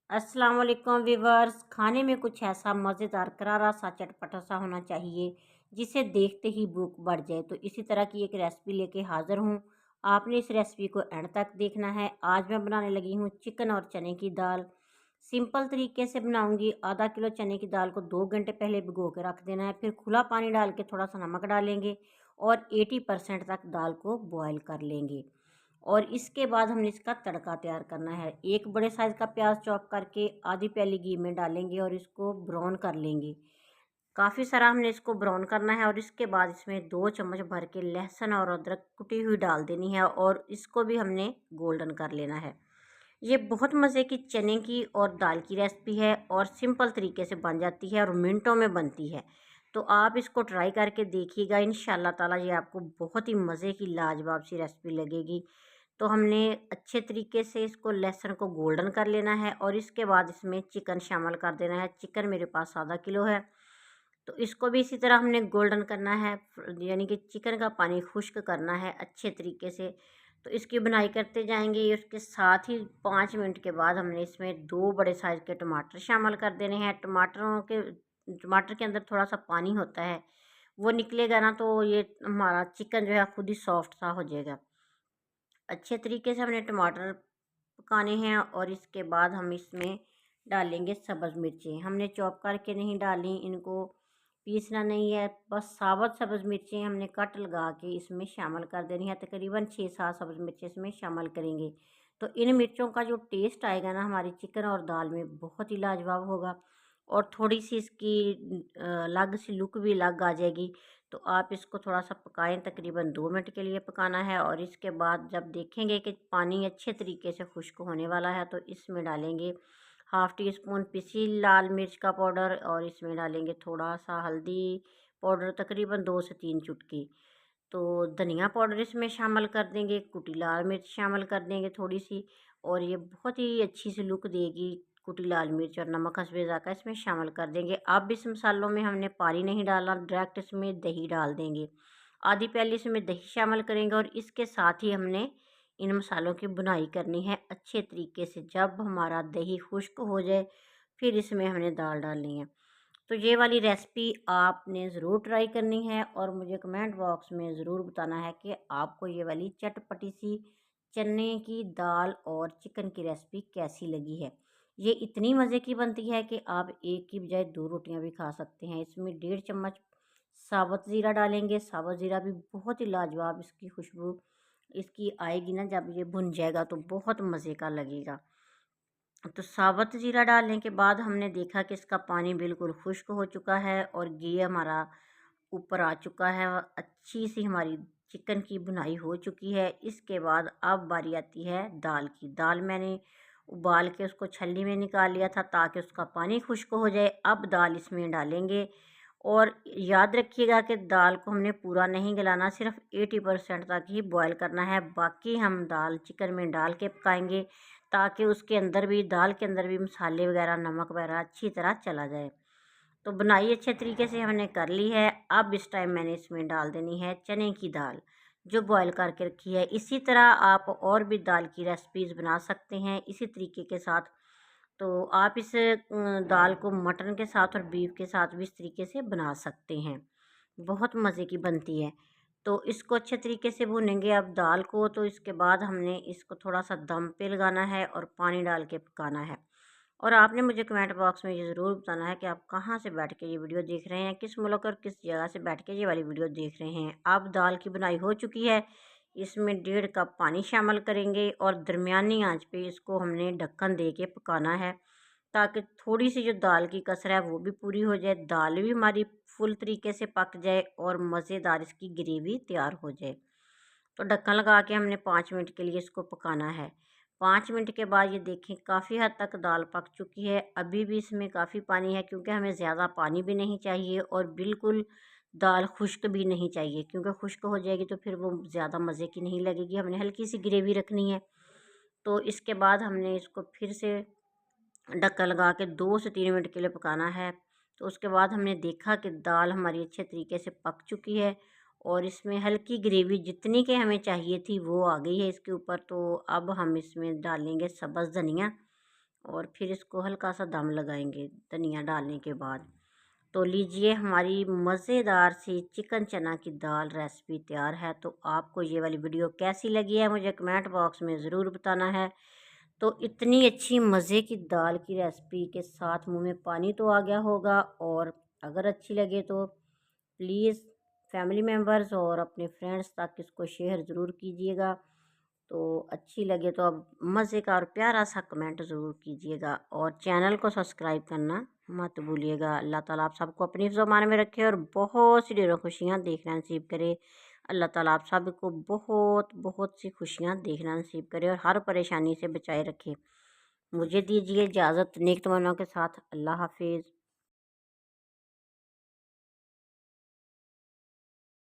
अस्सलाम वालेकुम व्यूवर्स। खाने में कुछ ऐसा मज़ेदार करारा सा चटपटा सा होना चाहिए जिसे देखते ही भूख बढ़ जाए। तो इसी तरह की एक रेसिपी लेके हाज़िर हूँ। आपने इस रेसिपी को एंड तक देखना है। आज मैं बनाने लगी हूँ चिकन और चने की दाल। सिंपल तरीके से बनाऊंगी। आधा किलो चने की दाल को 2 घंटे पहले भिगो के रख देना है। फिर खुला पानी डाल के थोड़ा सा नमक डालेंगे और 80% तक दाल को बॉयल कर लेंगे। और इसके बाद हमने इसका तड़का तैयार करना है। एक बड़े साइज़ का प्याज चॉप करके आधी प्याली घी में डालेंगे और इसको ब्राउन कर लेंगे। काफ़ी सारा हमने इसको ब्राउन करना है और इसके बाद इसमें 2 चम्मच भर के लहसुन और अदरक कुटी हुई डाल देनी है और इसको भी हमने गोल्डन कर लेना है। ये बहुत मज़े की चने की और दाल की रेसिपी है और सिंपल तरीके से बन जाती है और मिनटों में बनती है। तो आप इसको ट्राई करके देखिएगा, इंशाल्लाह ताला ये आपको बहुत ही मज़े की लाजवाब सी रेसिपी लगेगी। तो हमने अच्छे तरीके से इसको लहसुन को गोल्डन कर लेना है और इसके बाद इसमें चिकन शामिल कर देना है। चिकन मेरे पास आधा किलो है, तो इसको भी इसी तरह हमने गोल्डन करना है, यानी कि चिकन का पानी खुश्क करना है अच्छे तरीके से। तो इसकी बुनाई करते जाएंगे। उसके साथ ही 5 मिनट के बाद हमने इसमें 2 बड़े साइज़ के टमाटर शामिल कर देने हैं। टमाटर के अंदर थोड़ा सा पानी होता है, वो निकलेगा ना तो ये हमारा चिकन जो है खुद ही सॉफ्ट सा हो जाएगा। अच्छे तरीके से हमने टमाटर पकाने हैं और इसके बाद हम इसमें डालेंगे सब्ज़ मिर्चें। हमने चॉप करके नहीं डाली, इनको पीसना नहीं है, बस साबुत सब्ज़ मिर्चें हमने कट लगा के इसमें शामिल कर देनी है। तकरीबन 6-7 सब्ज़ मिर्चें इसमें शामिल करेंगे। तो इन मिर्चों का जो टेस्ट आएगा ना हमारी चिकन और दाल में, बहुत ही लाजवाब होगा और थोड़ी सी इसकी अलग सी लुक भी अलग आ जाएगी। तो आप इसको थोड़ा सा पकाएं, तकरीबन 2 मिनट के लिए पकाना है और इसके बाद जब देखेंगे कि पानी अच्छे तरीके से खुश्क होने वाला है तो इसमें डालेंगे हाफ़ टी स्पून पिसी लाल मिर्च का पाउडर और इसमें डालेंगे थोड़ा सा हल्दी पाउडर, तकरीबन 2 से 3 चुटकी। तो धनिया पाउडर इसमें शामिल कर देंगे, कुटी लाल मिर्च शामिल कर देंगे थोड़ी सी, और ये बहुत ही अच्छी सी लुक देगी। कुटी लाल मिर्च और नमक हस्बे ज़ायक़ा इसमें शामिल कर देंगे। अब इस मसालों में हमने पानी नहीं डालना, डायरेक्ट इसमें दही डाल देंगे। आधी प्याली इसमें दही शामिल करेंगे और इसके साथ ही हमने इन मसालों की बुनाई करनी है अच्छे तरीके से। जब हमारा दही खुश्क हो जाए फिर इसमें हमने दाल डालनी है। तो ये वाली रेसिपी आपने ज़रूर ट्राई करनी है और मुझे कमेंट बॉक्स में ज़रूर बताना है कि आपको ये वाली चटपटी सी चने की दाल और चिकन की रेसिपी कैसी लगी है। ये इतनी मज़े की बनती है कि आप एक की बजाय 2 रोटियां भी खा सकते हैं। इसमें 1.5 चम्मच साबुत ज़ीरा डालेंगे। साबुत ज़ीरा भी बहुत ही लाजवाब इसकी खुशबू इसकी आएगी ना, जब ये भुन जाएगा तो बहुत मज़े का लगेगा। तो साबुत ज़ीरा डालने के बाद हमने देखा कि इसका पानी बिल्कुल खुश्क हो चुका है और घी हमारा ऊपर आ चुका है। अच्छी सी हमारी चिकन की भुनाई हो चुकी है। इसके बाद अब बारी आती है दाल की। दाल मैंने उबाल के उसको छलनी में निकाल लिया था ताकि उसका पानी खुश्क हो जाए। अब दाल इसमें डालेंगे और याद रखिएगा कि दाल को हमने पूरा नहीं गलाना, सिर्फ 80% तक ही बॉयल करना है। बाकी हम दाल चिकन में डाल के पकाएंगे ताकि उसके अंदर भी, दाल के अंदर भी मसाले वगैरह नमक वगैरह अच्छी तरह चला जाए। तो बुनाई अच्छे तरीके से हमने कर ली है। अब इस टाइम मैंने इसमें डाल देनी है चने की दाल जो बॉयल करके रखी है। इसी तरह आप और भी दाल की रेसिपीज़ बना सकते हैं इसी तरीके के साथ। तो आप इस दाल को मटन के साथ और बीफ के साथ भी इस तरीके से बना सकते हैं, बहुत मज़े की बनती है। तो इसको अच्छे तरीके से भूनेंगे अब दाल को। तो इसके बाद हमने इसको थोड़ा सा दम पे लगाना है और पानी डाल के पकाना है। और आपने मुझे कमेंट बॉक्स में ये ज़रूर बताना है कि आप कहाँ से बैठ के ये वीडियो देख रहे हैं, किस मुल्क और किस जगह से बैठ के ये वाली वीडियो देख रहे हैं। अब दाल की बुनाई हो चुकी है। इसमें 1.5 कप पानी शामिल करेंगे और दरमियानी आंच पे इसको हमने ढक्कन दे के पकाना है ताकि थोड़ी सी जो दाल की कसर है वो भी पूरी हो जाए, दाल भी हमारी फुल तरीके से पक जाए और मज़ेदार इसकी ग्रेवी तैयार हो जाए। तो ढक्कन लगा के हमने 5 मिनट के लिए इसको पकाना है। 5 मिनट के बाद ये देखें काफ़ी हद तक दाल पक चुकी है। अभी भी इसमें काफ़ी पानी है क्योंकि हमें ज़्यादा पानी भी नहीं चाहिए और बिल्कुल दाल खुश्क भी नहीं चाहिए, क्योंकि खुश्क हो जाएगी तो फिर वो ज़्यादा मज़े की नहीं लगेगी। हमने हल्की सी ग्रेवी रखनी है। तो इसके बाद हमने इसको फिर से ढक्कन लगा के 2 से 3 मिनट के लिए पकाना है। तो उसके बाद हमने देखा कि दाल हमारी अच्छे तरीके से पक चुकी है और इसमें हल्की ग्रेवी जितनी के हमें चाहिए थी वो आ गई है इसके ऊपर। तो अब हम इसमें डालेंगे सब्ज़ धनिया और फिर इसको हल्का सा दम लगाएंगे धनिया डालने के बाद। तो लीजिए हमारी मज़ेदार सी चिकन चना की दाल रेसिपी तैयार है। तो आपको ये वाली वीडियो कैसी लगी है मुझे कमेंट बॉक्स में ज़रूर बताना है। तो इतनी अच्छी मज़े की दाल की रेसिपी के साथ मुंह में पानी तो आ गया होगा, और अगर अच्छी लगे तो प्लीज़ फैमिली मेम्बर्स और अपने फ्रेंड्स तक इसको शेयर ज़रूर कीजिएगा। तो अच्छी लगे तो अब मज़े का और प्यारा सा कमेंट ज़रूर कीजिएगा, और चैनल को सब्सक्राइब करना मत भूलिएगा। अल्लाह ताला आप सबको अपनी ज़ुबान में रखे और बहुत सी ढेरों खुशियाँ देखना नसीब करे। अल्लाह ताला आप सबको बहुत बहुत सी खुशियाँ देखना नसीब करे और हर परेशानी से बचाए रखे। मुझे दीजिए इजाज़त, नेक तमन्नाओं के साथ। अल्लाह हाफिज़।